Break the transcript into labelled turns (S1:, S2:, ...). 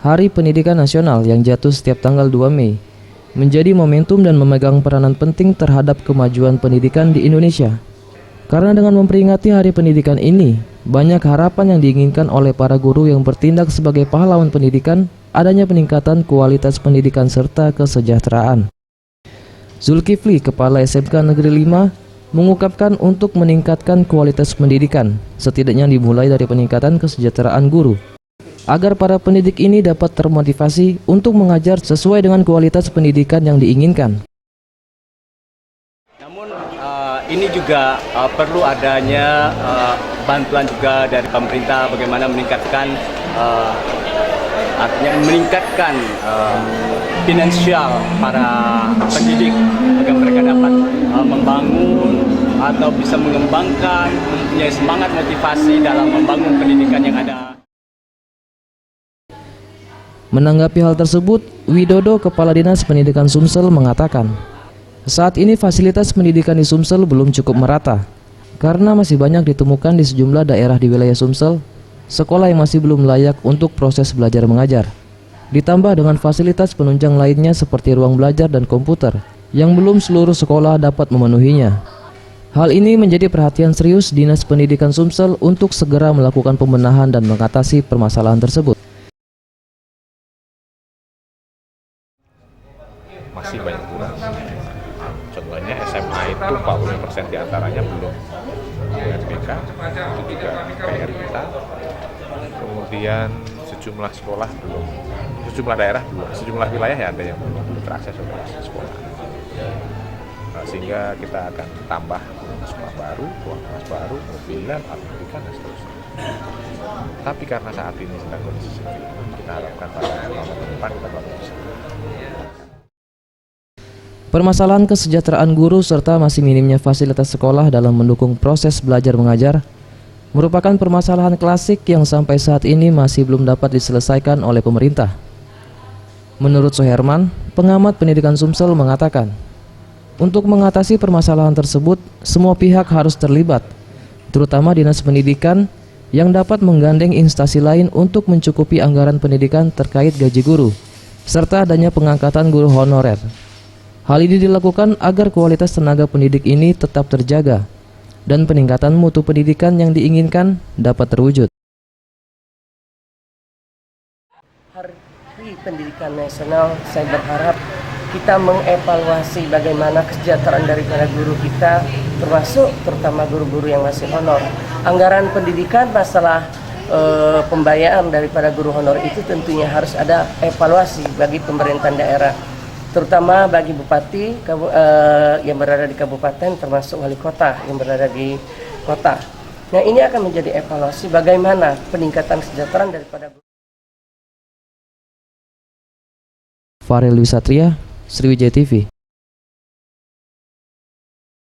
S1: Hari Pendidikan Nasional yang jatuh setiap tanggal 2 Mei menjadi momentum dan memegang peranan penting terhadap kemajuan pendidikan di Indonesia. Karena dengan memperingati Hari Pendidikan ini, banyak harapan yang diinginkan oleh para guru yang bertindak sebagai pahlawan pendidikan, adanya peningkatan kualitas pendidikan serta kesejahteraan. Zulkifli, Kepala SMK Negeri 5, mengungkapkan untuk meningkatkan kualitas pendidikan, setidaknya dimulai dari peningkatan kesejahteraan guru, agar para pendidik ini dapat termotivasi untuk mengajar sesuai dengan kualitas pendidikan yang diinginkan.
S2: Namun ini juga perlu adanya bantuan juga dari pemerintah bagaimana meningkatkan artinya meningkatkan finansial para pendidik agar mereka dapat membangun atau bisa mengembangkan, mempunyai semangat motivasi dalam membangun pendidikan yang ada.
S1: Menanggapi hal tersebut, Widodo, Kepala Dinas Pendidikan Sumsel, mengatakan, saat ini fasilitas pendidikan di Sumsel belum cukup merata, karena masih banyak ditemukan di sejumlah daerah di wilayah Sumsel, sekolah yang masih belum layak untuk proses belajar mengajar. Ditambah dengan fasilitas penunjang lainnya seperti ruang belajar dan komputer, yang belum seluruh sekolah dapat memenuhinya. Hal ini menjadi perhatian serius Dinas Pendidikan Sumsel untuk segera melakukan pembenahan dan mengatasi permasalahan tersebut.
S3: Masih banyak kurang. Contohnya SMA itu 40% diantaranya belum UNBK, itu juga PR kita. Kemudian sejumlah sekolah belum, sejumlah daerah belum, sejumlah wilayah ya ada yang belum terakses oleh sekolah. Sehingga kita akan tambah sekolah baru, ruang kelas baru, mobilan, alat pendidikan dan seterusnya. Tapi karena saat ini sedang kondisi seperti ini, kita harapkan pada tahun depan kita baru bisa.
S1: Permasalahan kesejahteraan guru serta masih minimnya fasilitas sekolah dalam mendukung proses belajar mengajar merupakan permasalahan klasik yang sampai saat ini masih belum dapat diselesaikan oleh pemerintah. Menurut Soherman, pengamat pendidikan Sumsel, mengatakan, untuk mengatasi permasalahan tersebut, semua pihak harus terlibat, terutama Dinas Pendidikan yang dapat menggandeng instansi lain untuk mencukupi anggaran pendidikan terkait gaji guru, serta adanya pengangkatan guru honorer. Hal ini dilakukan agar kualitas tenaga pendidik ini tetap terjaga dan peningkatan mutu pendidikan yang diinginkan dapat terwujud.
S4: Hari Pendidikan Nasional, saya berharap kita mengevaluasi bagaimana kesejahteraan daripada guru kita, terutama guru-guru yang masih honor. Anggaran pendidikan masalah pembayaran daripada guru honor itu tentunya harus ada evaluasi bagi pemerintahan daerah, terutama bagi bupati yang berada di kabupaten, termasuk wali kota yang berada di kota. Nah, ini akan menjadi evaluasi bagaimana peningkatan kesejahteraan daripada guru.
S1: Farel Wisatria, Sriwijaya TV.